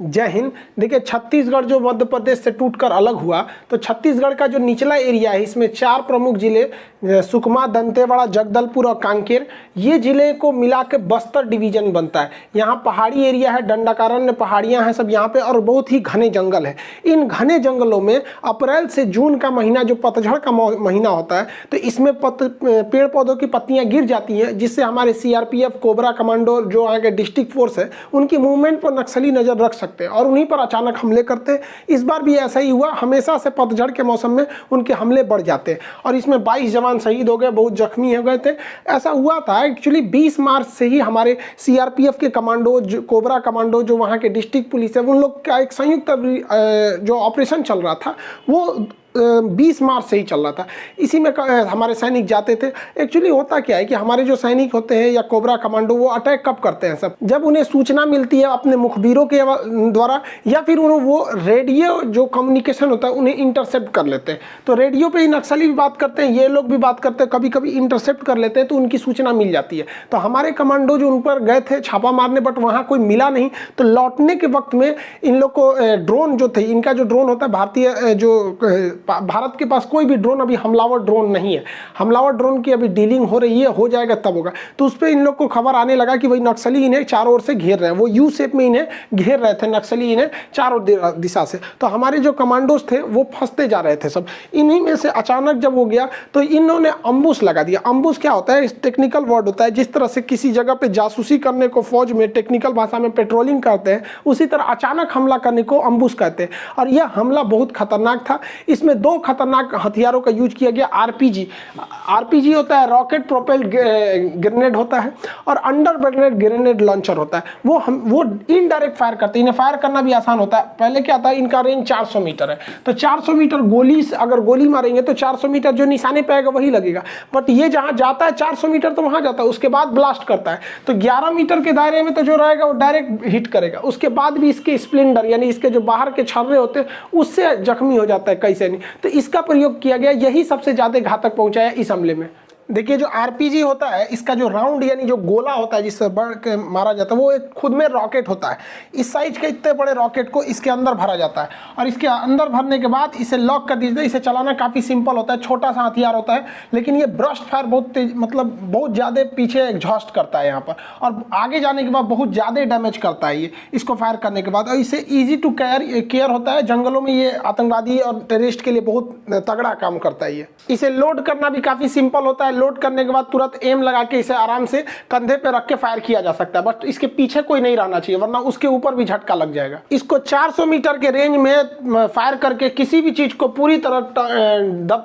जय हिंद। देखिए, छत्तीसगढ़ जो मध्य प्रदेश से टूटकर अलग हुआ, तो छत्तीसगढ़ का जो निचला एरिया है इसमें 4 प्रमुख जिले सुकमा, दंतेवाड़ा, जगदलपुर और कांकेर, ये जिले को मिला के बस्तर डिवीजन बनता है। यहाँ पहाड़ी एरिया है, दंडकारण्य पहाड़ियाँ हैं सब यहाँ पे, और बहुत ही घने जंगल है। इन घने जंगलों में अप्रैल से जून का महीना जो पतझड़ का महीना होता है, तो इसमें पेड़ पौधों की पत्तियाँ गिर जाती हैं, जिससे हमारे CRPF, कोबरा कमांडो जो आगे डिस्ट्रिक्ट फोर्स है, उनकी मूवमेंट पर नक्सली नज़र रख सकते हैं और उन्हीं पर अचानक हमले करते हैं। इस बार भी ऐसा ही हुआ। हमेशा से पतझड़ के मौसम में उनके हमले बढ़ जाते हैं और इसमें 22 जवान शहीद हो गए, बहुत जख्मी हो गए थे। ऐसा हुआ था एक्चुअली 20 मार्च से ही हमारे CRPF के कमांडो, कोबरा कमांडो जो वहाँ के डिस्ट्रिक्ट पुलिस है, उन लोग का एक संयुक्त जो ऑपरेशन चल रहा था वो 20 मार्च से ही चल रहा था। इसी में हमारे सैनिक जाते थे। एक्चुअली होता क्या है कि हमारे जो सैनिक होते हैं या कोबरा कमांडो, वो अटैक कब करते हैं सब, जब उन्हें सूचना मिलती है अपने मुखबिरों के द्वारा, या फिर वो रेडियो जो कम्युनिकेशन होता है उन्हें इंटरसेप्ट कर लेते हैं। तो रेडियो पे ही नक्सली भी बात करते हैं, ये लोग भी बात करते हैं, कभी कभी इंटरसेप्ट कर लेते हैं, तो उनकी सूचना मिल जाती है। तो हमारे कमांडो जो उन पर गए थे छापा मारने, बट वहाँ कोई मिला नहीं। तो लौटने के वक्त में इन लोग को ड्रोन जो थे, इनका जो ड्रोन होता है भारतीय, जो भारत के पास कोई भी ड्रोन अभी हमलावर ड्रोन नहीं है। हमलावर ड्रोन की अभी डीलिंग हो रही है, हो जाएगा तब होगा। तो उस पर इन लोग को खबर आने लगा कि भाई नक्सली इन्हें चारों ओर से घेर रहे हैं। वो यू शेप में इन्हें घेर रहे थे नक्सली, इन्हें चारों दिशा से। तो हमारे जो कमांडोज थे वो फंसते जा रहे थे सब। इन्हीं में से अचानक जब हो गया तो इन्होंने अम्बुश लगा दिया। अम्बुश क्या होता है? टेक्निकल वर्ड होता है। जिस तरह से किसी जगह पे जासूसी करने को फौज में टेक्निकल भाषा में पेट्रोलिंग करते हैं, उसी तरह अचानक हमला करने को अम्बुश कहते हैं। और यह हमला बहुत खतरनाक था। इसमें 2 खतरनाक हथियारों का यूज किया गया। आरपीजी होता है, रॉकेट प्रोपेल्ड ग्रेनेड होता है, और अंडर ग्रेनेड लॉन्चर होता है। वो इनडायरेक्ट फायर करते हैं। इन्हें फायर करना भी आसान होता है। पहले क्या था, इनका रेंज 400 मीटर है, तो 400 मीटर गोली से अगर गोली मारेंगे तो 400 मीटर जो निशाने पे आएगा वही लगेगा। बट ये जहां जाता है 400 मीटर तो वहां जाता है, उसके बाद ब्लास्ट करता है। तो 11 मीटर के दायरे में तो जो रहेगा वो डायरेक्ट हिट करेगा। उसके बाद भी इसके स्प्लेंडर यानी इसके जो बाहर के छर्रे होते हैं उससे जख्मी हो जाता है कई सैनिक। तो इसका प्रयोग किया गया, यही सबसे ज्यादा घातक पहुंचाया इस हमले में। देखिए, जो आरपीजी होता है, इसका जो राउंड यानी जो गोला होता है जिससे बढ़ के मारा जाता है, वो एक खुद में रॉकेट होता है। इस साइज के इतने बड़े रॉकेट को इसके अंदर भरा जाता है, और इसके अंदर भरने के बाद इसे लॉक कर दीजिए। इसे चलाना काफ़ी सिंपल होता है, छोटा सा हथियार होता है, लेकिन ये ब्रस्ट फायर बहुत तेज, मतलब बहुत ज़्यादा पीछे एग्जॉस्ट करता है यहाँ पर, और आगे जाने के बाद बहुत ज़्यादा डैमेज करता है ये इसको फायर करने के बाद। और इसे ईजी टू केयर होता है। जंगलों में ये आतंकवादी और टेररिस्ट के लिए बहुत तगड़ा काम करता है ये। इसे लोड करना भी काफ़ी सिंपल होता है। लोड करने के बाद तुरंत एम लगा के इसे आराम से कंधे पे रख के फायर किया जा सकता है, बट इसके पीछे कोई नहीं रहना चाहिए, वरना उसके ऊपर भी झटका लग जाएगा। इसको 400 मीटर के रेंज में फायर करके किसी भी चीज को पूरी तरह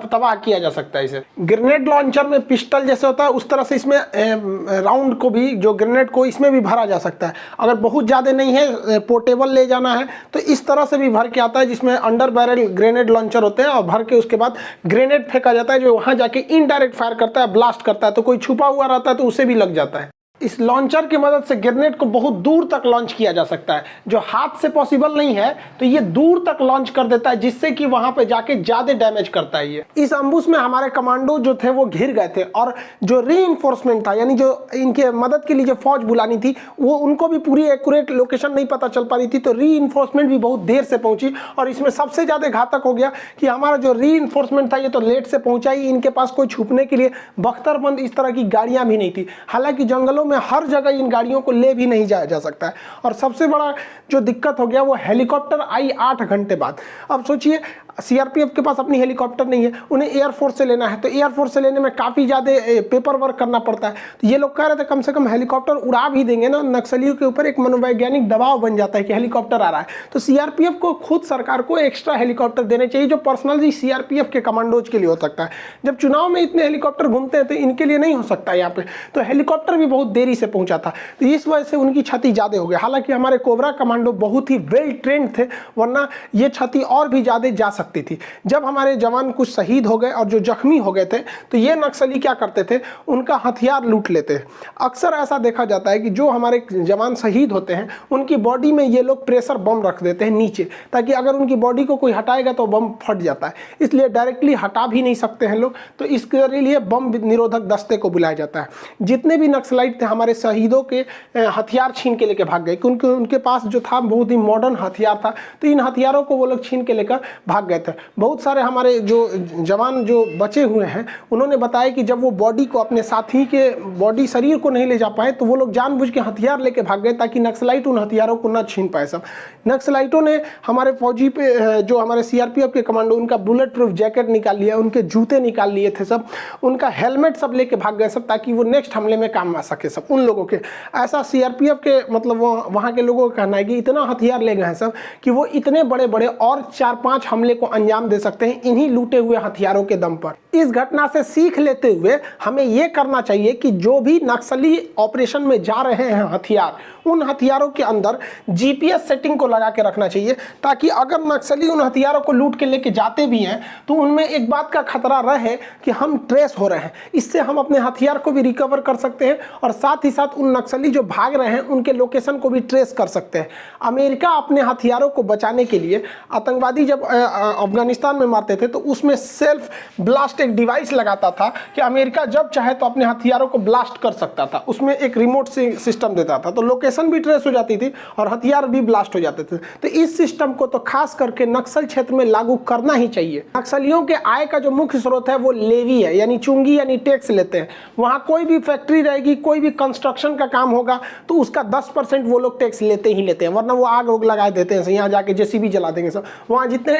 तबाह किया जा सकता है। इसे ग्रेनेड लॉन्चर में पिस्टल जैसे होता है, उस तरह से इसमें राउंड को भी, जो ग्रेनेड को इसमें भी भरा जा सकता है। अगर बहुत ज्यादा नहीं है, पोर्टेबल ले जाना है, तो इस तरह से भी भर के आता है, जिसमें अंडर बैरल ग्रेनेड लॉन्चर होते हैं, और भर के उसके बाद ग्रेनेड फेंका जाता है, जो वहां जाके इनडायरेक्ट फायर करता है, ब्लास्ट करता है। तो कोई छुपा हुआ रहता है तो उसे भी लग जाता है। इस लॉन्चर की मदद से ग्रेनेड को बहुत दूर तक लॉन्च किया जा सकता है, जो हाथ से पॉसिबल नहीं है। तो ये दूर तक लॉन्च कर देता है, जिससे कि वहां पे जाके ज्यादा डैमेज करता है ये। इस अम्बुश में हमारे कमांडो जो थे वो घिर गए थे, और जो रीइंफोर्समेंट था, यानी जो इनके मदद के लिए जो फौज बुलानी थी, वो उनको भी पूरी एक्यूरेट लोकेशन नहीं पता चल पा रही थी। तो रीइंफोर्समेंट भी बहुत देर से पहुंची, और इसमें सबसे ज्यादा घातक हो गया कि हमारा जो रीइंफोर्समेंट था ये तो लेट से पहुंचा ही। इनके पास कोई छुपने के लिए बख्तरबंद इस तरह की गाड़ियां भी नहीं थी। हालांकि जंगलों में हर जगह इन गाड़ियों को ले भी नहीं जाया जा सकता है। और सबसे बड़ा जो दिक्कत हो गया वो हेलीकॉप्टर आई 8 घंटे बाद। अब सोचिए, सीआरपीएफ के पास अपनी हेलीकॉप्टर नहीं है, उन्हें एयरफोर्स से लेना है, तो एयरफोर्स से लेने में काफ़ी ज़्यादा पेपर वर्क करना पड़ता है। तो ये लोग कह रहे थे कम से कम हेलीकॉप्टर उड़ा भी देंगे ना, नक्सलियों के ऊपर एक मनोवैज्ञानिक दबाव बन जाता है कि हेलीकॉप्टर आ रहा है। तो सीआरपीएफ को खुद सरकार को एक्स्ट्रा हेलीकॉप्टर देने चाहिए, जो पर्सनली सीआरपीएफ के कमांडोज के लिए हो सकता है। जब चुनाव में इतने हेलीकॉप्टर घूमते हैं तो इनके लिए नहीं हो सकता यहाँ पे। तो हेलीकॉप्टर भी बहुत देरी से पहुंचा था, तो इस वजह से उनकी क्षति ज़्यादा हो गई। हालांकि हमारे कोबरा कमांडो बहुत ही वेल ट्रेंड थे, वरना ये क्षति और भी ज़्यादा जा सकती सकती थी। जब हमारे जवान कुछ शहीद हो गए और जो जख्मी हो गए थे तो ये नक्सली क्या करते थे, उनका हथियार लूट लेते। अक्सर ऐसा देखा जाता है कि जो हमारे जवान शहीद होते हैं उनकी बॉडी में ये लोग प्रेशर बम रख देते हैं नीचे, ताकि अगर उनकी बॉडी को कोई हटाएगा तो बम फट जाता है, इसलिए डायरेक्टली हटा भी नहीं सकते हैं लोग, तो इसके लिए बम निरोधक दस्ते को बुलाया जाता है। जितने भी नक्सलाइट थे हमारे शहीदों के हथियार छीन के लेकर भाग गए, क्योंकि उनके पास जो था बहुत ही मॉडर्न हथियार था, तो इन हथियारों को वो लोग छीन के लेकर भाग गए थे। बहुत सारे हमारे जो जवान जो बचे हुए हैं उन्होंने बताया कि जब वो बॉडी को अपने साथी के बॉडी शरीर को नहीं ले जा पाए तो वो लोग जानबूझ के हथियार लेके भाग गए ताकि नक्सलाइट उन हथियारों को न छीन पाए। सब नक्सलाइटों ने हमारे फौजी पे जो हमारे सीआरपीएफ के कमांडो, उनका बुलेट प्रूफ जैकेट निकाल लिया, उनके जूते निकाल लिए थे सब, उनका हेलमेट सब लेके भाग गए सब, ताकि वो नेक्स्ट हमले में काम आ सके सब उन लोगों के। ऐसा सीआरपीएफ के मतलब वहाँ के लोगों का कहना है कि इतना हथियार ले गए हैं सब कि वो इतने बड़े बड़े और 4-5 हमले को अंजाम दे सकते हैं इन्हीं लूटे हुए हथियारों के दम पर। इस घटना से सीख लेते हुए हमें यह करना चाहिए कि जो भी नक्सली ऑपरेशन में जा रहे हैं हथियार, उन हथियारों के अंदर जीपीएस सेटिंग को लगा के रखना चाहिए, ताकि अगर नक्सली उन हथियारों को लूट के लेके जाते भी हैं तो उनमें एक बात का खतरा रहे कि हम ट्रेस हो रहे हैं। इससे हम अपने हथियार को भी रिकवर कर सकते हैं और साथ ही साथ उन नक्सली जो भाग रहे हैं उनके लोकेशन को भी ट्रेस कर सकते हैं। अमेरिका अपने हथियारों को बचाने के लिए, आतंकवादी जब अफगानिस्तान में मारते थे तो उसमें सेल्फ ब्लास्ट एक डिवाइस लगाता था कि अमेरिका जब चाहे तो अपने हथियारों को ब्लास्ट कर सकता था, उसमें एक रिमोट सिस्टम देता था, तो लोकेशन भी ट्रेस हो जाती थी और हथियार भी ब्लास्ट हो जाते थे। तो इस सिस्टम को तो खास करके नक्सल क्षेत्र में लागू करना ही चाहिए। नक्सलियों के आय का जो मुख्य स्रोत है वो लेवी है, यानी चुंगी यानी टैक्स लेते हैं। वहां कोई भी फैक्ट्री रहेगी, कोई भी कंस्ट्रक्शन का काम होगा तो उसका 10% वो लोग टैक्स लेते ही लेते हैं, वरना वो आग उग लगा देते हैं, यहाँ जाके जेसीबी जला देंगे सब। वहाँ जितने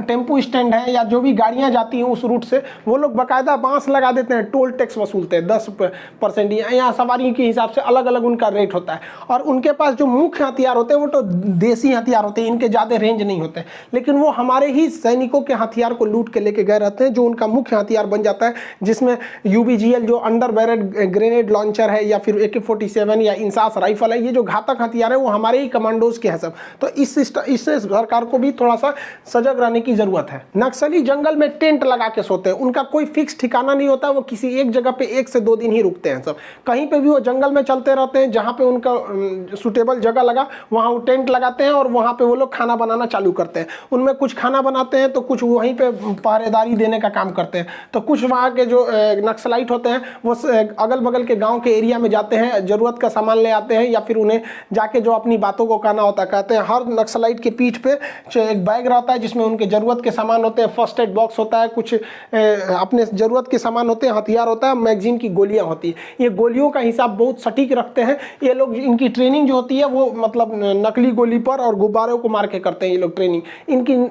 टेम्पो स्टैंड है या जो भी गाड़ियाँ जाती हैं उस रूट से वो लोग बाकायदा बांस लगा देते हैं, टोल टैक्स वसूलते हैं 10%। यहाँ सवारी के हिसाब से अलग अलग उनका रेट होता है। और उनके पास जो मुख्य हथियार होते हैं वो तो देसी हथियार होते हैं, इनके ज़्यादा रेंज नहीं होते, लेकिन वो हमारे ही सैनिकों के हथियार को लूट के लेके गए रहते हैं, जो उनका मुख्य हथियार बन जाता है, जिसमें यूबीजीएल जो अंडर बैरेट ग्रेनेड लॉन्चर है या फिर AK-47 या इंसास राइफल है, ये जो घातक हथियार है वो हमारे ही कमांडोज के हैं सब। तो इससे सरकार को भी थोड़ा सा सजग रहने की जरूरत है। नक्सली जंगल में टेंट लगा के सोते हैं, उनका कोई फिक्स ठिकाना नहीं होता, वो किसी एक जगह पे 1 से 2 दिन ही रुकते हैं सब। कहीं पे भी वो जंगल में चलते रहते हैं, जहाँ पे उनका सुटेबल जगह लगा वहाँ वो टेंट लगाते हैं और वहाँ पे वो लोग खाना बनाना चालू करते हैं। उनमें कुछ खाना बनाते हैं तो कुछ वहीं पे पहरेदारी देने का काम करते हैं। तो कुछ वहाँ के जो नक्सलाइट होते हैं वो अगल बगल के गाँव के एरिया में जाते हैं, ज़रूरत का सामान ले आते हैं, या फिर उन्हें जाके जो अपनी बातों को कहना होता है कहते हैं। हर नक्सलाइट के पीठ पे एक बैग रहता है जिसमें उनके ज़रूरत के सामान होते हैं, फर्स्ट एड बॉक्स होता है, कुछ अपने ज़रूरत के सामान होते हैं, हथियार होता है, मैगजीन की गोलियाँ होती है। ये गोलियों का हिसाब बहुत सटीक रखते हैं ये लोग। इनकी ट्रेनिंग जो होती है वो मतलब नकली गोली पर और गुब्बारों को मार के करते हैं ये लोग ट्रेनिंग।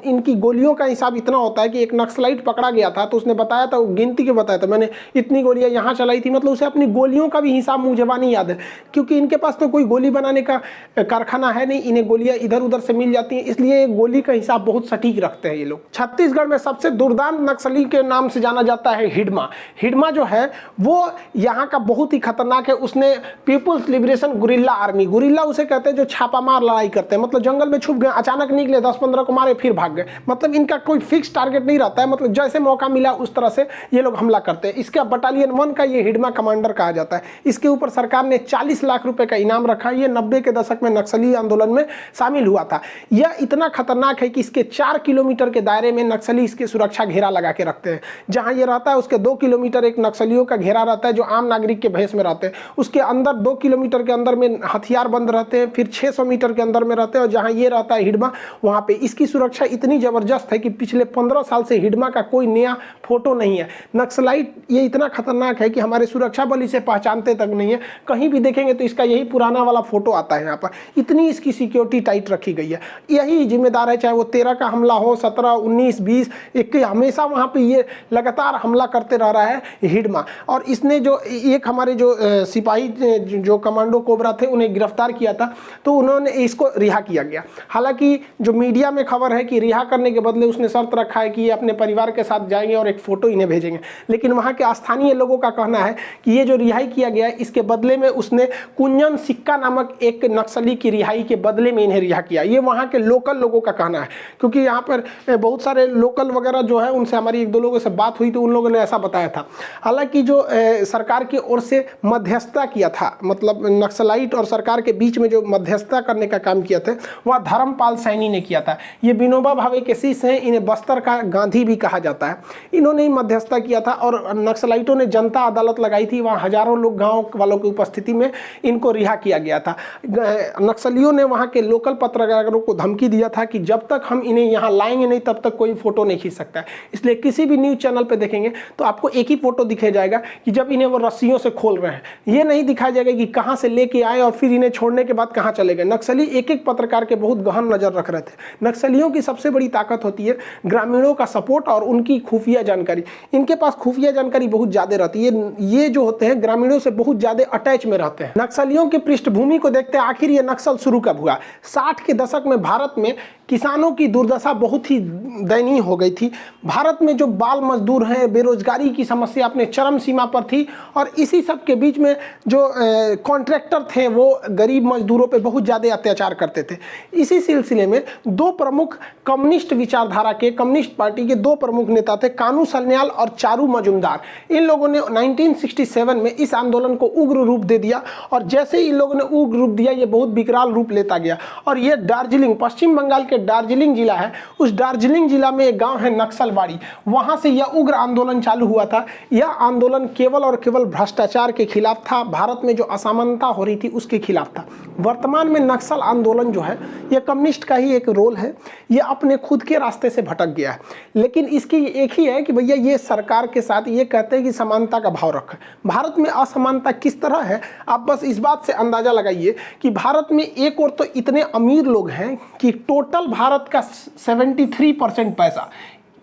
इनकी गोलियों का हिसाब इतना होता है कि एक नक्सलाइट पकड़ा गया था तो उसने बताया था, गिनती के बताया था, मैंने इतनी गोलियां यहाँ चलाई थी, मतलब उसे अपनी गोलियों का भी हिसाब मुझे याद है, क्योंकि इनके पास तो कोई गोली बनाने का कारखाना है नहीं, इन्हें गोलियां इधर उधर से मिल जाती हैं, इसलिए गोली का हिसाब बहुत सटीक रखते हैं ये लोग। छत्तीसगढ़ में सबसे दुर्दांत नक्सली के नाम से जाना जाता है हिडमा। हिडमा जो है वो यहाँ का बहुत ही खतरनाक है। उसने People's Liberation Guerrilla Army, guerrilla उसे कहते हैं जो छापामार लड़ाई करते हैं, मतलब जंगल में छुप गए, अचानक निकले, 10-15 को मारे फिर भाग गए, मतलब इनका कोई फिक्स टारगेट नहीं रहता है, मतलब जैसे मौका मिला उस तरह से ये लोग हमला करते हैं। इसका बटालियन 1 का ये हिडमा कमांडर कहा जाता है। इसके ऊपर सरकार ने 40 लाख रुपए का इनाम रखा। ये 90 के दशक में नक्सली आंदोलन में शामिल हुआ था। यह इतना खतरनाक है कि इसके 4 किलोमीटर के दायरे में नक्सली इसकी सुरक्षा घेरा लगा के रखते हैं। जहां ये रहता है उसके 2 किलोमीटर एक नक्सलियों का घेरा रहता है जो आम नागरिक के भेष में रहते हैं। उसके अंदर 2 किलोमीटर के अंदर में हथियार बंद रहते हैं, फिर 600 मीटर के अंदर में रहते हैं। और जहां ये रहता है हिडमा, वहां पे इसकी सुरक्षा इतनी जबरदस्त है कि पिछले 15 साल से हिडमा का कोई नया फोटो नहीं है। नक्सलाइट ये इतना खतरनाक है कि हमारे सुरक्षा बल इसे पहचानते तक नहीं है। कहीं भी देखेंगे तो इसका यही पुराना वाला फोटो आता है यहाँ पर। इतनी इसकी सिक्योरिटी टाइट रखी गई है। यही जिम्मेदार है, चाहे वो 13 का हमला हो, 17, 19, 20, 21, हमेशा वहाँ पे ये लगातार हमला करते रह रहा है हिडमा। और इसने जो एक हमारे जो सिपाही जो कमांडो कोबरा थे उन्हें गिरफ्तार किया था, तो उन्होंने इसको रिहा किया गया। हालांकि जो मीडिया में खबर है कि रिहा करने के बदले उसने शर्त रखा है कि ये अपने परिवार के साथ जाएंगे और एक फोटो इन्हें भेजेंगे। लेकिन वहाँ के स्थानीय लोगों का कहना है कि ये जो रिहाई किया गया है इसके बदले में उसने कुंजन सिक्का नामक एक नक्सली की रिहाई के बदले में इन्हें रिहा किया। ये वहाँ के लोकल लोगों का कहना है, क्योंकि यहाँ पर बहुत सारे लोकल वगैरह जो है उनसे हमारी एक दो लोगों से बात हुई तो उन लोगों ने ऐसा बताया था। हालांकि जो सरकार की ओर से मध्यस्थता किया था, मतलब नक्सलाइट और सरकार के बीच में जो मध्यस्थता करने का काम किया था वह धर्मपाल सैनी ने किया था। ये विनोबा भावे के शिष्य हैं, इन्हें बस्तर का गांधी भी कहा जाता है। इन्होंने ही मध्यस्थता किया था और नक्सलाइटों ने जनता अदालत लगाई थी, वहाँ हजारों लोग गाँव वालों की उपस्थिति में इनको रिहा किया गया था। नक्सलियों ने वहाँ के लोकल पत्रकारों को धमकी दिया था कि जब तक हम इन्हें यहाँ लाएंगे नहीं तब तक कोई फोटो नहीं खींच सकता है। इसलिए किसी भी न्यूज़ चैनल पे देखेंगे तो आपको एक ही फोटो दिखाया जाएगा कि जब इन्हें वो रस्सियों से खोल रहे हैं, ये नहीं दिखाया जाएगा कि कहाँ से लेके आए और फिर इन्हें छोड़ने के बाद कहाँ चले गए। नक्सली एक एक पत्रकार के बहुत गहन नजर रख रहे थे। नक्सलियों की सबसे बड़ी ताकत होती है ग्रामीणों का सपोर्ट और उनकी खुफिया जानकारी। इनके पास खुफिया जानकारी बहुत ज्यादा रहती है। ये जो होते हैं ग्रामीणों से बहुत ज्यादा अटैच में रहते हैं। नक्सलियों की पृष्ठभूमि को देखते आखिर ये नक्सल शुरू कब हुआ। 60 के दशक में भारत में किसानों की दुर्दशा बहुत ही दयनीय हो गई थी। भारत में जो बाल मजदूर हैं, बेरोजगारी की समस्या अपने चरम सीमा पर थी और इसी सब के बीच में जो कॉन्ट्रैक्टर थे वो गरीब मजदूरों पे बहुत ज़्यादा अत्याचार करते थे। इसी सिलसिले में दो प्रमुख कम्युनिस्ट विचारधारा के, कम्युनिस्ट पार्टी के दो प्रमुख नेता थे, कानू सन्याल और चारू मजुमदार। इन लोगों ने 1967 में इस आंदोलन को उग्र रूप दे दिया और जैसे ही इन लोगों ने उग्र रूप दिया ये बहुत विकराल रूप लेता गया और ये दार्जिलिंग, पश्चिम बंगाल के दार्जिलिंग जिला है, उस दार्जिलिंग जिला में एक गांव है नक्सलबाड़ी, वहां से यह उग्र आंदोलन चालू हुआ था। यह आंदोलन केवल और केवल भ्रष्टाचार के खिलाफ था, भारत में जो असमानता हो रही थी उसके खिलाफ था। वर्तमान में नक्सल आंदोलन जो है यह कम्युनिस्ट का ही एक रोल है, यह अपने खुद के रास्ते से भटक गया है। लेकिन इसकी एक ही है कि भैया ये सरकार के साथ ये कहते हैं कि समानता का भाव रखें। भारत में असमानता किस तरह है आप बस इस बात से अंदाजा लगाइए कि भारत में एक और तो इतने अमीर लोग हैं कि टोटल भारत का 73% पैसा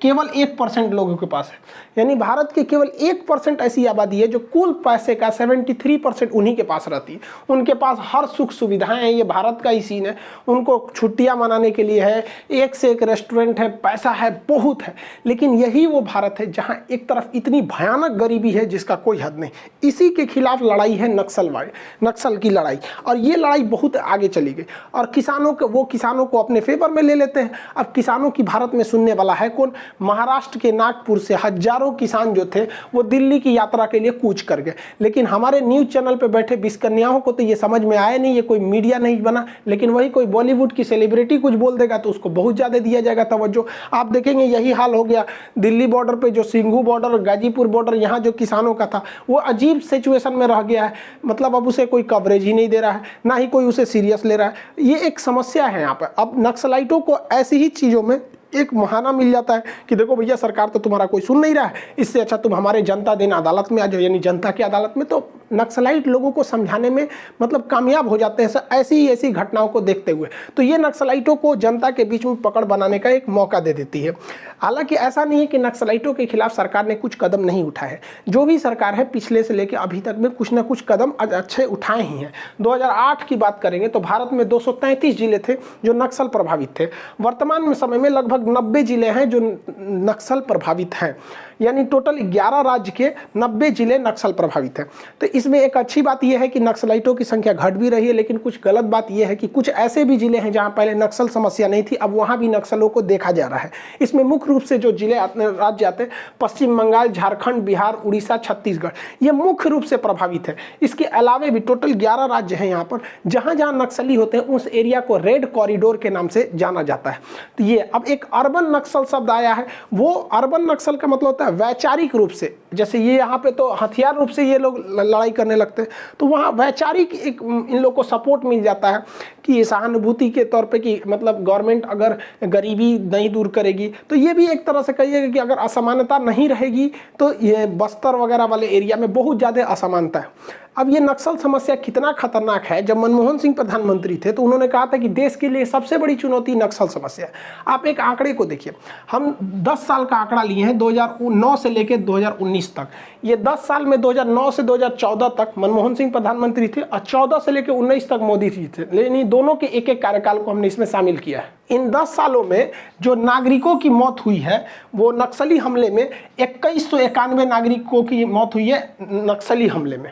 केवल 1% लोगों के पास है। यानी भारत के केवल 1% ऐसी आबादी है जो कुल पैसे का 73% उन्हीं के पास रहती है। उनके पास हर सुख सुविधाएं हैं, ये भारत का ही सीन है। उनको छुट्टियां मनाने के लिए है, एक से एक रेस्टोरेंट है, पैसा है, बहुत है। लेकिन यही वो भारत है जहां एक तरफ इतनी भयानक गरीबी है जिसका कोई हद नहीं। इसी के खिलाफ लड़ाई है नक्सल की लड़ाई, और ये लड़ाई बहुत आगे चली गई और किसानों को अपने फेवर में ले लेते हैं। अब किसानों की भारत में सुनने वाला है कौन? महाराष्ट्र के नागपुर से हजारों किसान जो थे वो दिल्ली की यात्रा के लिए कूच कर गए। लेकिन हमारे न्यूज़ चैनल पे बैठे बिस्कन्याओं को तो ये समझ में आया नहीं, ये कोई मीडिया नहीं बना। लेकिन वही कोई बॉलीवुड की सेलिब्रिटी कुछ बोल देगा तो उसको बहुत ज़्यादा दिया जाएगा तवज्जो। आप देखेंगे यही हाल हो गया दिल्ली बॉर्डर पे, जो सिंघू बॉर्डर, गाजीपुर बॉर्डर, यहाँ जो किसानों का था वो अजीब सिचुएशन में रह गया है। मतलब अब उसे कोई कवरेज ही नहीं दे रहा है, ना ही कोई उसे सीरियस ले रहा है। ये एक समस्या है यहाँ पर। अब नक्सलाइटों को ऐसी ही चीज़ों में एक बहाना मिल जाता है कि देखो भैया सरकार तो तुम्हारा कोई सुन नहीं रहा है, इससे अच्छा तुम हमारे जनता दिन अदालत में आ जाओ, यानी जनता की अदालत में। तो नक्सलाइट लोगों को समझाने में मतलब कामयाब हो जाते हैं ऐसी घटनाओं को देखते हुए। तो ये नक्सलाइटों को जनता के बीच में पकड़ बनाने का एक मौका दे देती है। हालांकि ऐसा नहीं है कि नक्सलाइटों के खिलाफ सरकार ने कुछ कदम नहीं उठाए हैं। जो भी सरकार है पिछले से लेकर अभी तक में कुछ ना कुछ कदम अच्छे उठाए ही हैं। 2008 की बात करेंगे तो भारत में 233 जिले थे जो नक्सल प्रभावित थे। वर्तमान में समय में लगभग 90 जिले हैं जो नक्सल प्रभावित हैं, यानी टोटल 11 राज्य के 90 जिले नक्सल प्रभावित हैं। तो इसमें एक अच्छी बात यह है कि नक्सलाइटों की संख्या घट भी रही है, लेकिन कुछ गलत बात यह है कि कुछ ऐसे भी जिले हैं जहां पहले नक्सल समस्या नहीं थी, अब वहां भी नक्सलों को देखा जा रहा है। इसमें मुख्य रूप से जो जिले राज्य आते हैं पश्चिम बंगाल, झारखंड, बिहार, उड़ीसा, छत्तीसगढ़, ये मुख्य रूप से प्रभावित है। इसके अलावे भी टोटल 11 राज्य हैं यहाँ पर जहाँ जहाँ नक्सली होते हैं उस एरिया को रेड कॉरिडोर के नाम से जाना जाता है। तो ये अब एक अर्बन नक्सल शब्द आया है। वो अर्बन नक्सल का मतलब होता है वैचारिक रूप से, जैसे ये यहाँ पे तो हथियार रूप से ये लोग लड़ाई करने लगते हैं, तो वहाँ वैचारिक एक इन लोग को सपोर्ट मिल जाता है कि सहानुभूति के तौर पे कि मतलब गवर्नमेंट अगर गरीबी नहीं दूर करेगी तो ये भी एक तरह से कहिएगा कि अगर असमानता नहीं रहेगी तो ये बस्तर वगैरह वाले एरिया में बहुत ज़्यादा असमानता है। अब ये नक्सल समस्या कितना खतरनाक है, जब मनमोहन सिंह प्रधानमंत्री थे तो उन्होंने कहा था कि देश के लिए सबसे बड़ी चुनौती नक्सल समस्या है। आप एक आंकड़े को देखिए, हम 10 साल का आंकड़ा लिए हैं 2009 से लेकर 2019 तक। ये 10 साल में 2009 से 2014 तक मनमोहन सिंह प्रधानमंत्री थे और 14 से लेकर 19 तक मोदी जी थे, लेकिन दोनों के एक एक कार्यकाल को हमने इसमें शामिल किया है। इन 10 सालों में जो नागरिकों की मौत हुई है वो नक्सली हमले में 2191 नागरिकों की मौत हुई है नक्सली हमले में,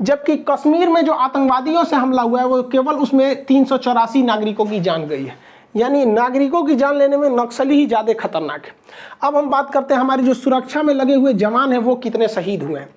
जबकि कश्मीर में जो आतंकवादियों से हमला हुआ है वो केवल उसमें 384 नागरिकों की जान गई है। यानी नागरिकों की जान लेने में नक्सली ही ज़्यादा खतरनाक है। अब हम बात करते हैं हमारी जो सुरक्षा में लगे हुए जवान हैं वो कितने शहीद हुए हैं।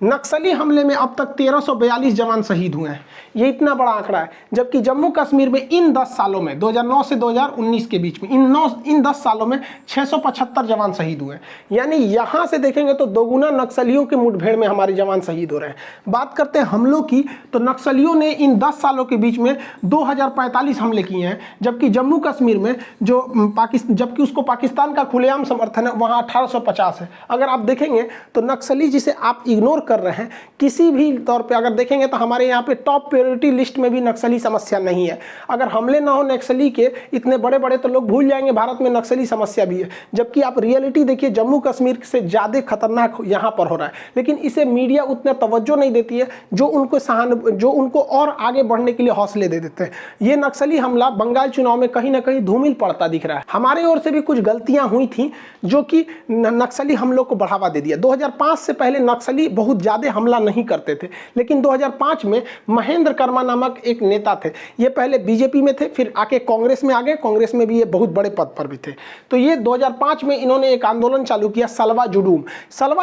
नक्सली हमले में अब तक 1342 जवान शहीद हुए हैं, ये इतना बड़ा आंकड़ा है। जबकि जम्मू कश्मीर में इन 10 सालों में 2009 से 2019 के बीच में इन 10 सालों में 675 जवान शहीद हुए हैं। यानी यहाँ से देखेंगे तो दोगुना नक्सलियों के मुठभेड़ में हमारे जवान शहीद हो रहे हैं। बात करते हैं हमलों की, तो नक्सलियों ने इन 10 सालों के बीच में 2045 हमले किए हैं, जबकि जम्मू कश्मीर में जबकि उसको पाकिस्तान का खुलेआम समर्थन है वहाँ 1850 है। अगर आप देखेंगे तो नक्सली जिसे आप इग्नोर कर रहे हैं किसी भी तौर पे अगर देखेंगे तो हमारे यहाँ पे टॉप प्रायोरिटी लिस्ट में भी नक्सली समस्या नहीं है। अगर हमले ना हो नक्सली के इतने बड़े बड़े तो लोग भूल जाएंगे भारत में नक्सली समस्या भी है। जबकि आप रियलिटी देखिए जम्मू कश्मीर से ज़्यादा खतरनाक यहाँ पर हो रहा है, लेकिन इसे मीडिया उतना तवज्जो नहीं देती है जो उनको और आगे बढ़ने के लिए हौसले दे देते हैं। ये नक्सली हमला बंगाल चुनाव में कहीं ना कहीं धूमिल पड़ता दिख रहा है। हमारे ओर से भी कुछ गलतियां हुई थी जो कि नक्सली हमलों को बढ़ावा दे दिया। 2005 से पहले नक्सली बहुत ज़्यादा हमला नहीं करते थे, लेकिन 2005 में महेंद्र कर्मा नामक एक नेता थे। ये पहले बीजेपी में थे, फिर आके कांग्रेस में आ गए, कांग्रेस में भी ये बहुत बड़े पद पर भी थे। तो ये 2005 में इन्होंने एक आंदोलन चालू किया सलवा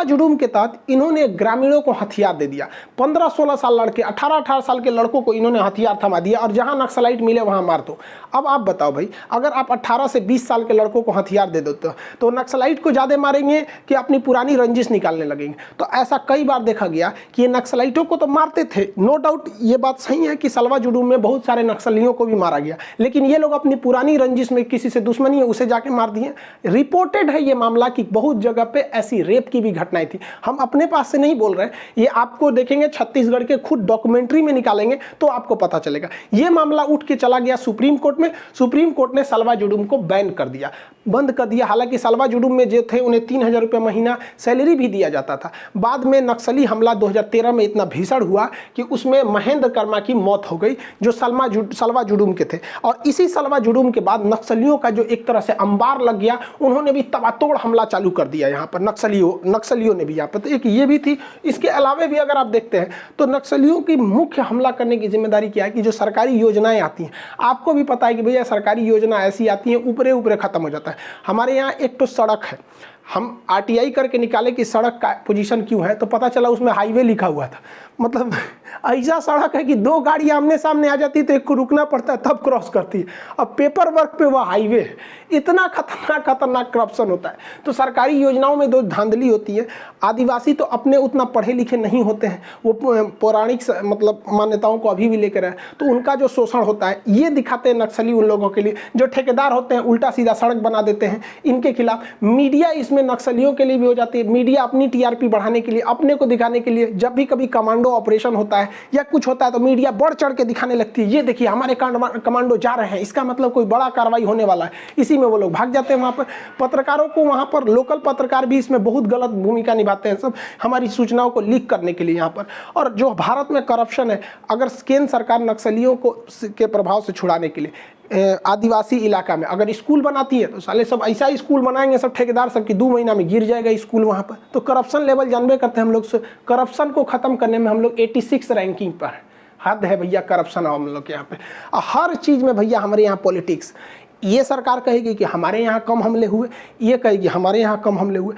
जुडूम के तहत इन्होंने ग्रामीणों को हथियार दे दिया। 15-16 साल लड़के 18-18 साल के लड़कों को इन्होंने हथियार थमा दिया और जहां नक्सलाइट मिले वहां मार दो। अब आप बताओ भाई, अगर आप 18 से 20 साल के लड़कों को हथियार दे दो तो नक्सलाइट को ज़्यादा मारेंगे कि अपनी पुरानी रंजिश निकालने लगेंगे। तो ऐसा कई बार देखा गया कि ये नक्सलाइटों को तो मारते थे, नो डाउट ये बात सही है कि सलवा जुडूम में बहुत सारे नक्सलियों को भी मारा गया, लेकिन ये लोग अपनी पुरानी रंजिश में किसी से दुश्मनी है उसे जाके मार दिए। रिपोर्टेड है ये मामला कि बहुत जगह पे ऐसी रेप की भी घटनाएं थी। हम अपने पास से नहीं बोल रहे हैं, ये आपको देखेंगे छत्तीसगढ़ के खुद डॉक्यूमेंट्री में निकालेंगे तो आपको पता चलेगा। ये मामला उठ के चला गया सुप्रीम कोर्ट में। सुप्रीम कोर्ट ने सलवा जुडूम को बैन कर दिया, बंद कर दिया। हालांकि सलवा जुडूम में जो थे उन्हें 3000 रुपये महीना सैलरी भी दिया जाता था। बाद में नक्सली हमला 2013 में इतना भीषण हुआ कि उसमें महेंद्र कर्मा की मौत हो गई जो सलवा जुडूम के थे। और इसी सलवा जुडूम के बाद नक्सलियों का जो एक तरह से अंबार लग गया, उन्होंने भी तबातोड़ हमला चालू कर दिया यहाँ पर। नक्सलियों ने भी यहाँ पर, तो एक ये भी थी। इसके अलावा भी अगर आप देखते हैं तो नक्सलियों की मुख्य हमला करने की जिम्मेदारी क्या है कि जो सरकारी योजनाएं आती हैं, आपको भी पता है कि भैया सरकारी योजना ऐसी आती है ऊपरे ऊपरे खत्म हो जाता है। हमारे यहाँ एक तो सड़क है, हम आरटीआई करके निकाले कि सड़क का पोजीशन क्यों है तो पता चला उसमें हाईवे लिखा हुआ था। मतलब ऐसा सड़क है कि 2 गाड़ी आमने सामने आ जाती तो एक को रुकना पड़ता है तब क्रॉस करती है। अब पेपर वर्क पे वह हाईवे है। इतना खतरनाक करप्शन होता है। तो सरकारी योजनाओं में 2 धांधली होती है। आदिवासी तो अपने उतना पढ़े लिखे नहीं होते हैं, वो पौराणिक मतलब मान्यताओं को अभी भी लेकर है, तो उनका जो शोषण होता है ये दिखाते हैं नक्सली उन लोगों के लिए। जो ठेकेदार होते हैं उल्टा सीधा सड़क बना देते हैं इनके खिलाफ। मीडिया इसमें नक्सलियों के लिए भी हो जाती है। मीडिया अपनी टीआरपी बढ़ाने के लिए, अपने को दिखाने के लिए, जब भी कभी कमांडो ऑपरेशन होता है या कुछ होता है तो मीडिया बढ़ चढ़ के दिखाने लगती है, ये देखिए हमारे कमांडो जा रहे हैं, इसका मतलब कोई बड़ा कार्रवाई होने वाला है। इसी में वो लोग भाग जाते हैं। वहाँ पर पत्रकारों को, वहाँ पर लोकल पत्रकार भी इसमें बहुत गलत भूमिका निभाते हैं सब हमारी सूचनाओं को लीक करने के लिए यहाँ पर। और जो भारत में करप्शन है, अगर केंद्र सरकार नक्सलियों को के प्रभाव से छुड़ाने के लिए आदिवासी इलाका में अगर स्कूल बनाती है तो साले सब ऐसा ही स्कूल बनाएंगे सब ठेकेदार सब की 2 महीना में गिर जाएगा स्कूल वहाँ पर। तो करप्शन लेवल जानबे करते हैं हम लोग। करप्शन को ख़त्म करने में हम लोग 86 रैंकिंग पर है। हद है भैया करप्शन हम लोग के यहाँ पे। हर चीज़ में भैया हमारे यहाँ पॉलिटिक्स। ये सरकार कहेगी कि हमारे यहाँ कम हमले हुए, ये कहेगी हमारे यहाँ कम हमले हुए।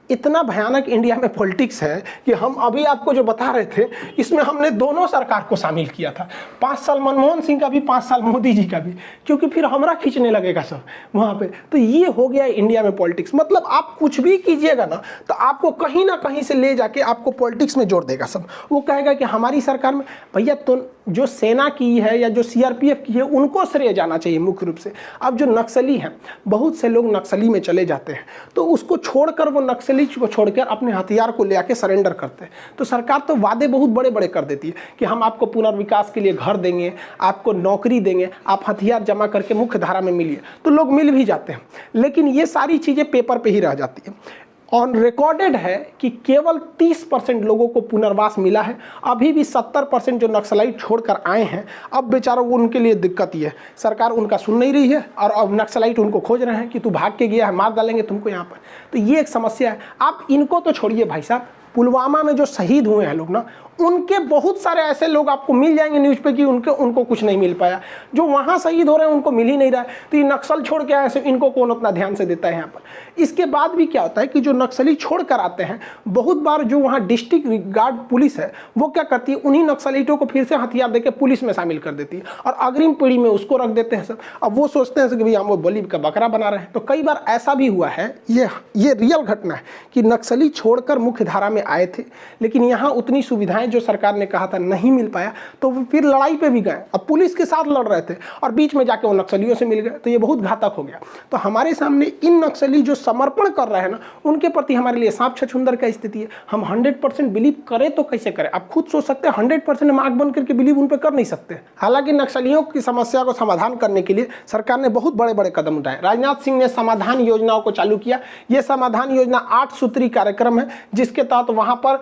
इतना भयानक इंडिया में पॉलिटिक्स है कि हम अभी आपको जो बता रहे थे इसमें हमने दोनों सरकार को शामिल किया था। 5 साल मनमोहन सिंह का भी, 5 साल मोदी जी का भी, क्योंकि फिर हमारा खींचने लगेगा सब वहाँ पे। तो ये हो गया इंडिया में पॉलिटिक्स। मतलब आप कुछ भी कीजिएगा ना तो आपको कहीं ना कहीं से ले जाके आपको पॉलिटिक्स में जोड़ देगा सब। वो कहेगा कि हमारी सरकार में भैया तो जो सेना की है या जो सीआरपीएफ की है उनको श्रेय जाना चाहिए मुख्य रूप से। अब जो नक्सली हैं, बहुत से लोग नक्सली में चले जाते हैं तो उसको छोड़कर वो नक्सली को छोड़कर अपने हथियार को ले आके सरेंडर करते हैं। तो सरकार तो वादे बहुत बड़े बड़े कर देती है कि हम आपको पुनर्विकास के लिए घर देंगे, आपको नौकरी देंगे, आप हथियार जमा करके मुख्य धारा में मिलिए। तो लोग मिल भी जाते हैं, लेकिन ये सारी चीज़ें पेपर पे ही रह जाती है। ऑन रिकॉर्डेड है कि केवल 30% लोगों को पुनर्वास मिला है। अभी भी 70% जो नक्सलाइट छोड़कर आए हैं, अब बेचारों उनके लिए दिक्कत ही है, सरकार उनका सुन नहीं रही है और अब नक्सलाइट उनको खोज रहे हैं कि तू भाग के गया है, मार डालेंगे तुमको यहाँ पर। तो ये एक समस्या है। आप इनको तो छोड़िए भाई साहब, पुलवामा में जो शहीद हुए हैं लोग ना, उनके बहुत सारे ऐसे लोग आपको मिल जाएंगे न्यूज़ पे कि उनको कुछ नहीं मिल पाया, जो वहाँ शहीद हो रहे हैं उनको मिल ही नहीं रहा है। तो ये नक्सल छोड़ के आए, इनको कौन उतना ध्यान से देता है यहाँ पर। इसके बाद भी क्या होता है कि जो नक्सली छोड़ कर आते हैं, बहुत बार जो वहाँ डिस्ट्रिक्ट गार्ड पुलिस है वो क्या करती है, उन्हीं नक्सलियों को फिर से हथियार देकर पुलिस में शामिल कर देती है और अग्रिम पीढ़ी में उसको रख देते हैं सब। अब वो सोचते हैं कि भाई हम वो बलि का बकरा बना रहे हैं। तो कई बार ऐसा भी हुआ है, ये रियल घटना है कि नक्सली छोड़कर मुख्य धारा में आए थे, लेकिन यहाँ उतनी सुविधाएं जो सरकार ने कहा था नहीं मिल पाया, तो वो फिर लड़ाई पे भी गए। अब पुलिस के साथ लड़ रहे थे और बीच में जाके वो नक्सलियों से मिल गए, तो ये बहुत घातक हो गया। तो हमारे सामने इन नक्सली जो समर्पण कर रहे हैं ना, उनके प्रति हमारे लिए सांप छछूंदर का स्थिति है। हम 100% बिलीव करें तो कैसे करें? आप खुद सोच सकते हैं 100% आंख बंद करके बिलीव उन पर कर नहीं सकते। हालांकि नक्सलियों की समस्या को समाधान करने के लिए सरकार ने बहुत बड़े बड़े कदम उठाए। राजनाथ सिंह ने समाधान योजनाओं को चालू किया। ये समाधान योजना 8 सूत्री कार्यक्रम है, जिसके तहत वहां पर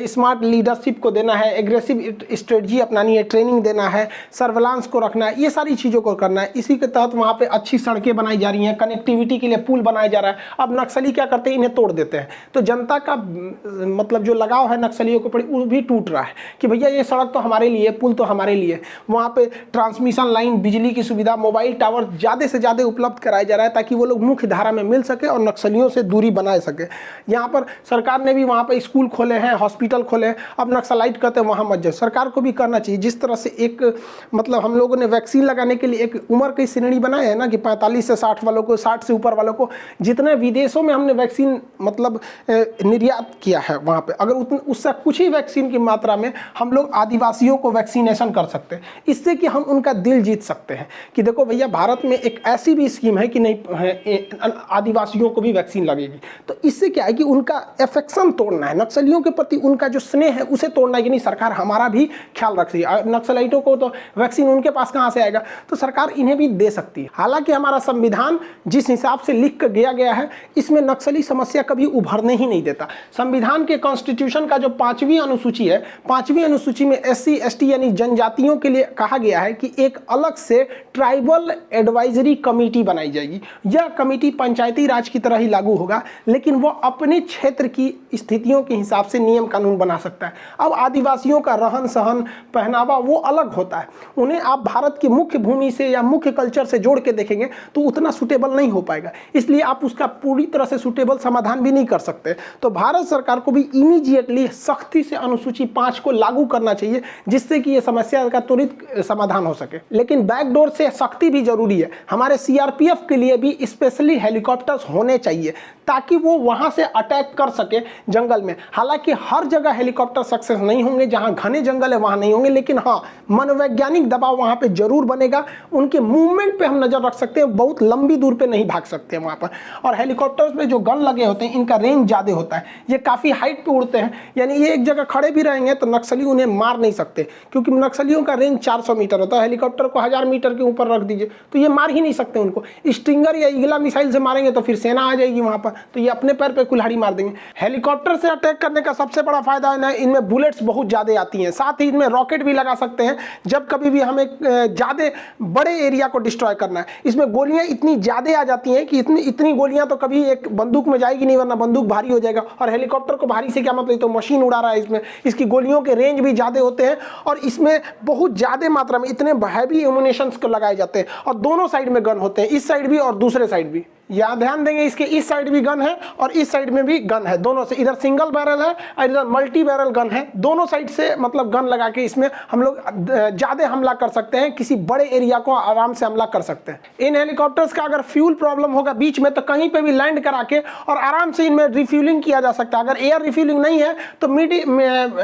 स्मार्ट लीडरशिप को देना है, एग्रेसिव स्ट्रेटजी अपनानी है, ट्रेनिंग देना है, सर्विलांस को रखना है, ये सारी चीज़ों को करना है। इसी के तहत वहाँ पे अच्छी सड़कें बनाई जा रही हैं, कनेक्टिविटी के लिए पुल बनाया जा रहा है। अब नक्सली क्या करते हैं, इन्हें तोड़ देते हैं। तो जनता का मतलब जो लगाव है नक्सलियों के प्रति वो भी टूट रहा है कि भैया ये सड़क तो हमारे लिए, पुल तो हमारे लिए। वहाँ पे ट्रांसमिशन लाइन, बिजली की सुविधा, मोबाइल टावर ज़्यादा से ज़्यादा उपलब्ध कराया जा रहा है ताकि वो लोग मुख्य धारा में मिल सके और नक्सलियों से दूरी बनाए सके। यहाँ पर सरकार ने भी वहाँ पर स्कूल खोले हैं, हॉस्पिटल खोले हैं। अब नक्सलाइट कहते हैं वहाँ मत जाओ, सरकार को भी करना चाहिए। जिस तरह से एक मतलब हम लोगों ने वैक्सीन लगाने के लिए एक उम्र की श्रेणी बनाया है ना कि 45 से 60 वालों को, 60 से ऊपर वालों को, जितने विदेशों में हमने वैक्सीन मतलब निर्यात किया है वहाँ पे, अगर उससे कुछ ही वैक्सीन की मात्रा में हम लोग आदिवासियों को वैक्सीनेशन कर सकते हैं, इससे कि हम उनका दिल जीत सकते हैं कि देखो भैया भारत में एक ऐसी भी स्कीम है कि नहीं आदिवासियों को भी वैक्सीन लगेगी। तो इससे क्या है कि उनका एफेक्शन तोड़ना है, नक्सलियों के प्रति उनका जो स्नेह है उसे तोड़ना है कि नहीं सरकार हमारा भी ख्याल रख रही है। नक्सलाइटों को तो वैक्सीन उनके पास कहाँ से आएगा, तो सरकार इन्हें भी दे सकती है। हालांकि हमारा संविधान जिस हिसाब से लिख कर गया है, इसमें नक्सली समस्या कभी उभरने ही नहीं देता। संविधान के कॉन्स्टिट्यूशन का जो 5वीं अनुसूची है, 5वीं अनुसूची में SC ST यानी जनजातियों के लिए कहा गया है कि एक अलग से ट्राइबल एडवाइजरी कमेटी बनाई जाएगी। यह कमेटी पंचायती राज की तरह ही लागू होगा, लेकिन वो अपने क्षेत्र की स्थितियों के हिसाब से नियम कानून बना सकता है। अब आदिवासियों का रहन सहन, पहनावा वो अलग होता है, उन्हें आप भारत की मुख्य भूमि से या मुख्य कल्चर से जोड़ के देखेंगे तो उतना सुटेबल नहीं हो पाएगा, इसलिए आप उसका पूरी तरह से सुटेबल समाधान भी नहीं कर सकते। तो भारत सरकार को भी इमीडिएटली सख्ती से अनुसूची 5 को लागू करना चाहिए, जिससे कि ये समस्या का त्वरित समाधान हो सके। लेकिन बैकडोर से सख्ती भी जरूरी है। हमारे CRPF के लिए भी स्पेशली हेलीकॉप्टर्स होने चाहिए ताकि वो वहां से अटैक कर सके जंगल में। हालांकि हर जगह हेलीकॉप्टर सक्सेस नहीं होंगे, जहां घने जंगल है वहां नहीं होंगे, लेकिन हाँ मनोवैज्ञानिक दबाव वहां पे जरूर बनेगा। उनके मूवमेंट पे हम नजर रख सकते हैं, बहुत लंबी दूर पे नहीं भाग सकते वहां पर। और हेलीकॉप्टर्स में जो गन लगे होते हैं इनका रेंज ज्यादा होता है, ये काफी हाइट पे उड़ते हैं, यानी ये एक जगह खड़े भी रहेंगे तो नक्सली उन्हें मार नहीं सकते, क्योंकि नक्सलियों का रेंज 400 मीटर होता है। हेलीकॉप्टर को 1000 मीटर के ऊपर रख दीजिए तो ये मार ही नहीं सकते उनको। स्टिंगर या ईगला मिसाइल से मारेंगे तो फिर सेना आ जाएगी वहां पर, तो ये अपने पैर पे कुल्हाड़ी मार देंगे। हेलीकॉप्टर से अटैक करने का सबसे बड़ा फायदा है ना, इनमें बुलेट्स बहुत ज्यादा आती हैं, साथ ही इनमें रॉकेट भी लगा सकते हैं जब कभी भी हमें ज्यादा बड़े एरिया को डिस्ट्रॉय करना है। इसमें गोलियां इतनी ज्यादा आ जाती हैं कि इतनी गोलियां तो कभी एक बंदूक में जाएगी नहीं, वरना बंदूक भारी हो जाएगा। और हेलीकॉप्टर को भारी से क्या मतलब, तो मशीन उड़ा रहा है, इसमें इसकी गोलियों के रेंज भी ज्यादा होते हैं और इसमें बहुत ज्यादा मात्रा में इतने हैवी एमुनेशंस को लगाए जाते हैं। और दोनों साइड में गन होते हैं, इस साइड भी और दूसरे साइड भी। यहाँ ध्यान देंगे, इसके इस साइड भी गन है और इस साइड में भी गन है, दोनों से। इधर सिंगल बैरल है और इधर मल्टी बैरल गन है, दोनों साइड से मतलब गन लगा के इसमें हम लोग ज्यादा हमला कर सकते हैं, किसी बड़े एरिया को आराम से हमला कर सकते हैं। इन हेलीकॉप्टर्स का अगर फ्यूल प्रॉब्लम होगा बीच में तो कहीं पे भी लैंड करा के और आराम से इनमें रिफ्यूलिंग किया जा सकता है। अगर एयर रिफ्यूलिंग नहीं है तो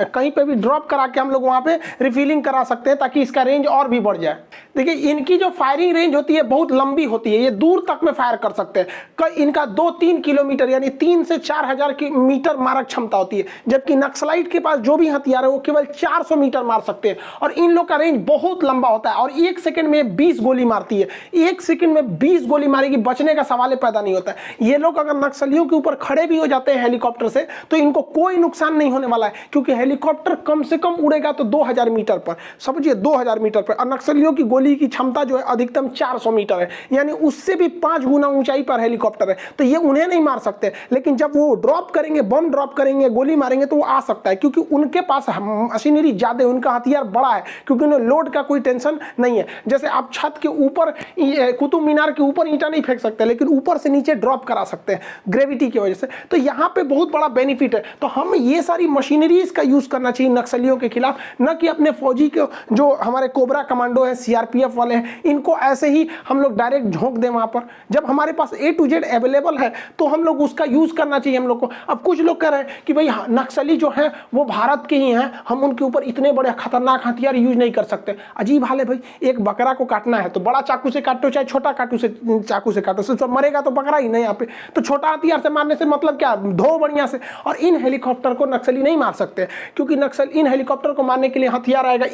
कहीं पे भी ड्रॉप करा के हम लोग वहां पे रिफ्यूलिंग करा सकते हैं ताकि इसका रेंज और भी बढ़ जाए। देखिए इनकी जो फायरिंग रेंज होती है बहुत लंबी होती है, ये दूर तक में फायर कर सकते हैं। इनका 2-3 किलोमीटर यानी 3 से 4000 मीटर मारक क्षमता होती है, जबकि नक्सलाइट के पास जो भी हथियार है वो केवल 400 मीटर मार सकते हैं। और इन लोग का रेंज बहुत लंबा होता है और 1 सेकंड में 20 गोली मारती है। 1 सेकंड में 20 गोली मारेगी, बचने का सवाल पैदा नहीं होता है। ये लोग अगर नक्सलियों के ऊपर खड़े भी हो जाते हैं हेलीकॉप्टर से तो इनको कोई नुकसान नहीं होने वाला है, क्योंकि हेलीकॉप्टर कम से कम उड़ेगा तो 2000 मीटर पर, समझिए 2000 मीटर पर, और नक्सलियों की गोली उड़ने की क्षमता जो है अधिकतम 400 मीटर है, यानी उससे भी 5 गुना ऊंचाई पर हेलीकॉप्टर है। तो ये उन्हें नहीं मार सकते, लेकिन जब वो ड्रॉप करेंगे, बम ड्रॉप करेंगे, गोली मारेंगे तो वो आ सकता है, क्योंकि उनके पास मशीनरी ज्यादा है, उनका हथियार बड़ा है, क्योंकि उन्हें लोड का कोई टेंशन नहीं है। जैसे आप छत के ऊपर, कुतुब मीनार के ऊपर ईंटा नहीं फेंक सकते, लेकिन ऊपर से नीचे ड्रॉप करा सकते हैं ग्रेविटी की वजह से। तो यहाँ पे बहुत बड़ा बेनिफिट है। तो हम ये सारी मशीनरीज का यूज करना चाहिए नक्सलियों के खिलाफ, न कि अपने फौजी के जो हमारे कोबरा कमांडो है, सीआरपीएफ वाले हैं, इनको ऐसे ही हम लोग डायरेक्ट झोंक दें वहां पर। जब हमारे पास A to Z अवेलेबल है तो हम लोग उसका यूज करना चाहिए हम लोग को। अब कुछ लोग कह रहे हैं कि भाई नक्सली जो है वो भारत के ही हैं, हम उनके ऊपर इतने बड़े खतरनाक हथियार यूज नहीं कर सकते। अजीब हाल है भाई, एक बकरा को काटना है तो बड़ा चाकू से काटो, चाहे छोटा चाकू से काटो, तो मरेगा तो बकरा ही नहीं। यहाँ पे तो छोटा हथियार से मारने से मतलब क्या, धो बढ़िया से। और इन हेलीकॉप्टर को नक्सली नहीं मार सकते, क्योंकि इन हेलीकॉप्टर को मारने के लिए हथियार आएगा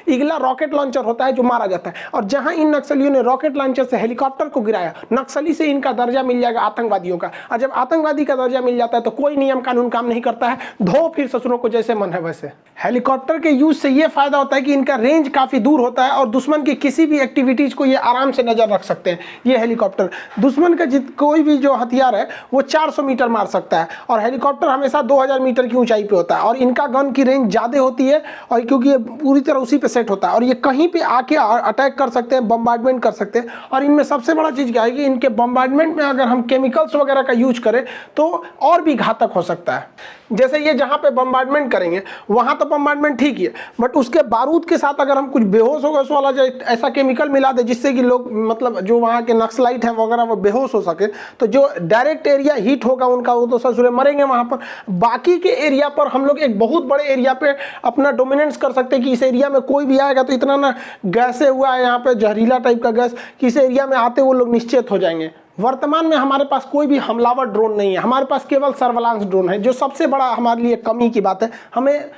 ईगला रॉकेट लॉन्चर होता है जो मारा जाता है। और जहां इन नक्सलियों ने रॉकेट लॉन्चर से हेलीकॉप्टर को गिराया, नक्सली से इनका दर्जा मिल जाएगा आतंकवादियों का। और जब आतंकवादी का दर्जा मिल जाता है तो कोई नियम कानून काम नहीं करता है, धो फिर ससुरों को जैसे मन है वैसे। हेलीकॉप्टर के यूज से ये फायदा होता है कि इनका रेंज काफी दूर होता है और दुश्मन की किसी भी एक्टिविटीज को ये आराम से नजर रख सकते हैं। ये हेलीकॉप्टर दुश्मन का कोई भी जो हथियार है वो 400 मीटर मार सकता है, और हेलीकॉप्टर हमेशा 2000 मीटर की ऊंचाई पे होता है। और इनका गन की रेंज ज्यादा होती है, और क्योंकि ये पूरी तरह उसी पे सेट होता है, और ये कहीं पे आके अटैक कर सकते हैं, बम्बार्डमेंट कर सकते हैं। और इनमें सबसे बड़ा चीज क्या है कि इनके बम्बार्डमेंट में अगर हम केमिकल्स वगैरह का यूज करें तो और भी घातक हो सकता है। जैसे ये जहां पे बम्बार्डमेंट करेंगे वहां तो बम्बार्डमेंट ठीक ही है, बट उसके बारूद के साथ अगर हम कुछ बेहोश होगा वाला जो ऐसा केमिकल मिला दे जिससे कि लोग, मतलब जो वहां के नक्सलाइट हैं वगैरह, वो बेहोश हो सके, तो जो डायरेक्ट एरिया हीट होगा उनका, वो तो ससुरे मरेंगे वहां पर। बाकी के एरिया पर हम लोग एक बहुत बड़े एरिया पे अपना डोमिनेंस कर सकते हैं कि इस एरिया में कोई भी आएगा तो इतना ना गैसे हुआ है यहाँ पे, जहरीला टाइप का गैस, कि इस एरिया में आते वो लोग निश्चित हो जाएंगे। वर्तमान में हमारे पास कोई भी हमलावर ड्रोन नहीं है, हमारे पास केवल सर्वेलांस ड्रोन है, जो सबसे बड़ा हमारे लिए कमी की बात है। हमें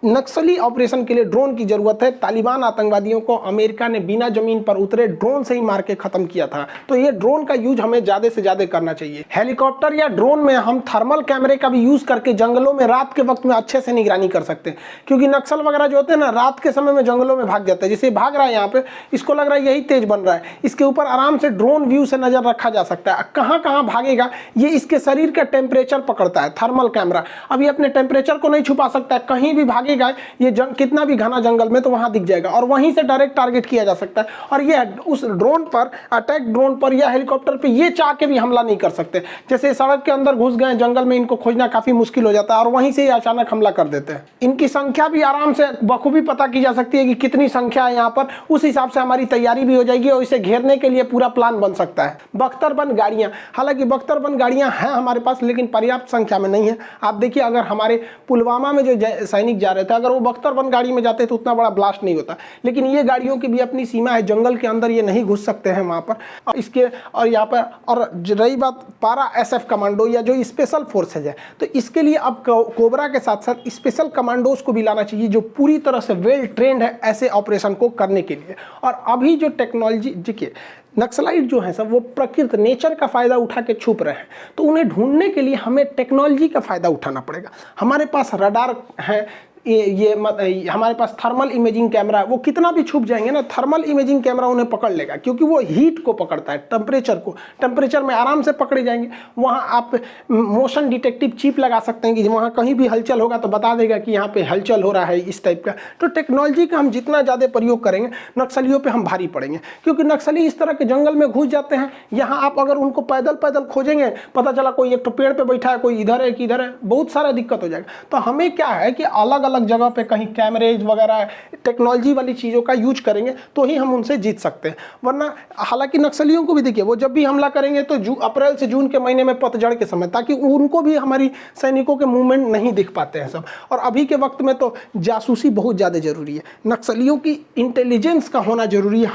नक्सली ऑपरेशन के लिए ड्रोन की जरूरत है। तालिबान आतंकवादियों को अमेरिका ने बिना जमीन पर उतरे ड्रोन से ही मार के खत्म किया था, तो ये ड्रोन का यूज हमें ज्यादा से ज्यादा करना चाहिए। हेलीकॉप्टर या ड्रोन में हम थर्मल कैमरे का भी यूज करके जंगलों में रात के वक्त में अच्छे से निगरानी कर सकते हैं, क्योंकि नक्सल वगैरह जो होते हैं ना रात के समय में जंगलों में भाग जाते हैं। जैसे भाग रहा है यहाँ पे, इसको लग रहा है यही तेज बन रहा है, इसके ऊपर आराम से ड्रोन व्यू से नजर रखा जा सकता है। कहाँ कहाँ भागेगा ये इसके शरीर का टेम्परेचर पकड़ता है थर्मल कैमरा। अब ये अपने टेम्परेचर को नहीं छुपा सकता है, कहीं भी भागेगा ये कितना भी घना जंगल में तो वहां दिख जाएगा, और वहीं से डायरेक्ट टारगेट किया जा सकता है। और ये उस ड्रोन पर, अटैक ड्रोन पर या हेलीकॉप्टर पे ये चाह के भी हमला नहीं कर सकते। जैसे सड़क के अंदर घुस गए जंगल में, इनको खोजना काफी मुश्किल हो जाता है और वहीं से अचानक हमला कर देते हैं। इनकी संख्या भी आराम से बखूबी पता की जा सकती है कि कितनी संख्या है यहाँ पर, उस हिसाब से हमारी तैयारी भी हो जाएगी और इसे घेरने के लिए पूरा प्लान बन सकता है। बख्तरबंद गाड़ियां, हालांकि बख्तरबंद गाड़ियां हैं हमारे पास, लेकिन पर्याप्त संख्या में नहीं है। आप देखिए, अगर हमारे पुलवामा में जो सैनिक जा रहे थे, अगर वो बख्तरबंद गाड़ी में जाते तो उतना बड़ा ब्लास्ट नहीं होता, लेकिन ये गाड़ियों की भी अपनी सीमा है, जंगल के अंदर ये नहीं घुस सकते हैं वहां पर। और इसके और यहाँ पर, और रही बात पारा SF कमांडो या जो स्पेशल फोर्सेज है, तो इसके लिए अब कोबरा के साथ साथ स्पेशल कमांडोज को भी लाना चाहिए, जो पूरी तरह से वेल ट्रेंड है ऐसे ऑपरेशन को करने के लिए। और अभी जो टेक्नोलॉजी देखिए, नक्सलाइट जो है सब वो प्रकृति नेचर का फायदा उठा के छुप रहे हैं, तो उन्हें ढूंढने के लिए हमें टेक्नोलॉजी का फायदा उठाना पड़ेगा। हमारे पास रडार है, हमारे पास थर्मल इमेजिंग कैमरा है, वो कितना भी छुप जाएंगे ना, थर्मल इमेजिंग कैमरा उन्हें पकड़ लेगा, क्योंकि वो हीट को पकड़ता है, टेम्परेचर को, टेम्परेचर में आराम से पकड़े जाएंगे। वहाँ आप मोशन डिटेक्टिव चिप लगा सकते हैं कि वहाँ कहीं भी हलचल होगा तो बता देगा कि यहाँ पे हलचल हो रहा है, इस टाइप का। तो टेक्नोलॉजी का हम जितना ज़्यादा प्रयोग करेंगे, नक्सलियों पर हम भारी पड़ेंगे, क्योंकि नक्सली इस तरह के जंगल में घुस जाते हैं। यहाँ आप अगर उनको पैदल पैदल खोजेंगे, पता चला कोई एक तो पेड़ पर बैठा है, कोई इधर है कि इधर है, बहुत सारा दिक्कत हो जाएगा। तो हमें क्या है कि अलग अलग जगह पे कहीं कैमरेज वगैरह टेक्नोलॉजी वाली चीज़ों का यूज करेंगे तो ही हम उनसे जीत सकते हैं। वरना हालांकि नक्सलियों को भी देखिए, वो जब भी हमला करेंगे तो अप्रैल से जून के महीने में, पतझड़ के समय, ताकि उनको भी हमारी सैनिकों के मूवमेंट नहीं दिख पाते हैं सब। और अभी के वक्त में तो जासूसी बहुत ज़्यादा जरूरी है, नक्सलियों की इंटेलिजेंस का होना जरूरी है।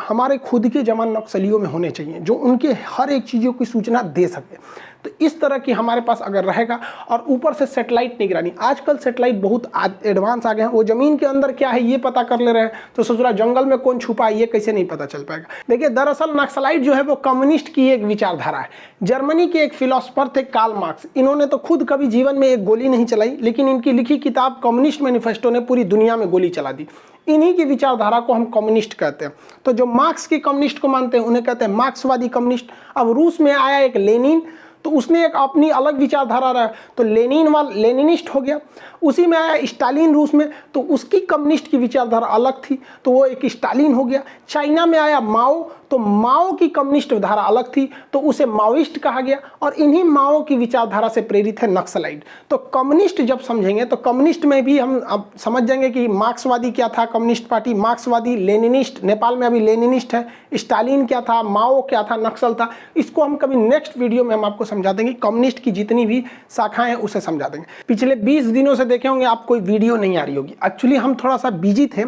हमारे खुद के जवान नक्सलियों में होने चाहिए, जो उनके हर एक चीज़ों की सूचना दे सके। तो इस तरह की हमारे पास अगर रहेगा, और ऊपर से सैटेलाइट निगरानी, आजकल सैटेलाइट बहुत एडवांस आ गए हैं, वो ज़मीन के अंदर क्या है ये पता कर ले रहे हैं, तो ससुरा जंगल में कौन छुपा है ये कैसे नहीं पता चल पाएगा। देखिए दरअसल नक्सलाइट जो है वो कम्युनिस्ट की एक विचारधारा है। जर्मनी के एक फिलोसफर थे कार्ल मार्क्स, इन्होंने तो खुद कभी जीवन में एक गोली नहीं चलाई, लेकिन इनकी लिखी किताब कम्युनिस्ट मैनिफेस्टो ने पूरी दुनिया में गोली चला दी। इन्हीं की विचारधारा को हम कम्युनिस्ट कहते हैं। तो जो मार्क्स की कम्युनिस्ट को मानते हैं उन्हें कहते हैं मार्क्सवादी कम्युनिस्ट। अब रूस में आया एक लेनिन, तो उसने एक अपनी अलग विचारधारा रहा, तो लेनिनिस्ट हो गया। उसी में आया स्टालिन रूस में, तो उसकी कम्युनिस्ट की विचारधारा अलग थी, तो वो एक स्टालिन हो गया। चाइना में आया माओ, तो माओ की कम्युनिस्ट धारा अलग थी, तो उसे माओइस्ट कहा गया। और इन्हीं माओ की विचारधारा से प्रेरित है नक्सलाइट। तो कम्युनिस्ट जब समझेंगे तो कम्युनिस्ट में भी हम अब समझ जाएंगे कि मार्क्सवादी क्या था, कम्युनिस्ट पार्टी मार्क्सवादी, लेनिनिस्ट, नेपाल में अभी लेनिनिस्ट है, स्टालिन क्या था, माओ क्या था, नक्सल था। इसको हम कभी नेक्स्ट वीडियो में हम आपको समझा देंगे। कम्युनिस्ट की जितनी भी शाखाएं हैं उसे समझा देंगे। पिछले 20 दिनों से देखे होंगे आप कोई वीडियो नहीं आ रही होगी। एक्चुअली हम थोड़ा सा बिजी थे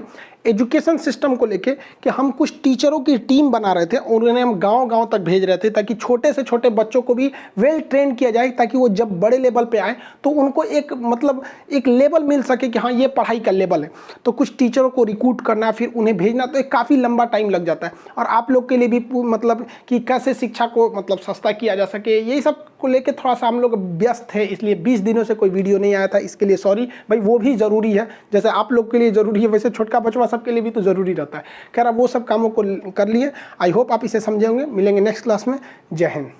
एजुकेशन सिस्टम को लेके कि हम कुछ टीचरों की टीम बना रहे थे और उन्हें हम गांव-गांव तक भेज रहे थे, ताकि छोटे से छोटे बच्चों को भी वेल ट्रेन किया जाए, ताकि वो जब बड़े लेवल पे आए तो उनको एक मतलब एक लेवल मिल सके कि हाँ ये पढ़ाई का लेवल है। तो कुछ टीचरों को रिक्रूट करना फिर उन्हें भेजना, तो एक काफ़ी लंबा टाइम लग जाता है। और आप लोग के लिए भी मतलब कि कैसे शिक्षा को मतलब सस्ता किया जा सके, यही सब को लेके थोड़ा सा हम लोग व्यस्त थे, इसलिए 20 दिनों से कोई वीडियो नहीं आया था। इसके लिए सॉरी भाई, वो भी ज़रूरी है, जैसे आप लोग के लिए ज़रूरी है वैसे छोटका बचवा सबके लिए भी तो ज़रूरी रहता है। खैर अब वो सब कामों को कर लिए। आई होप आप इसे समझे होंगे। मिलेंगे नेक्स्ट क्लास में। जय हिंद।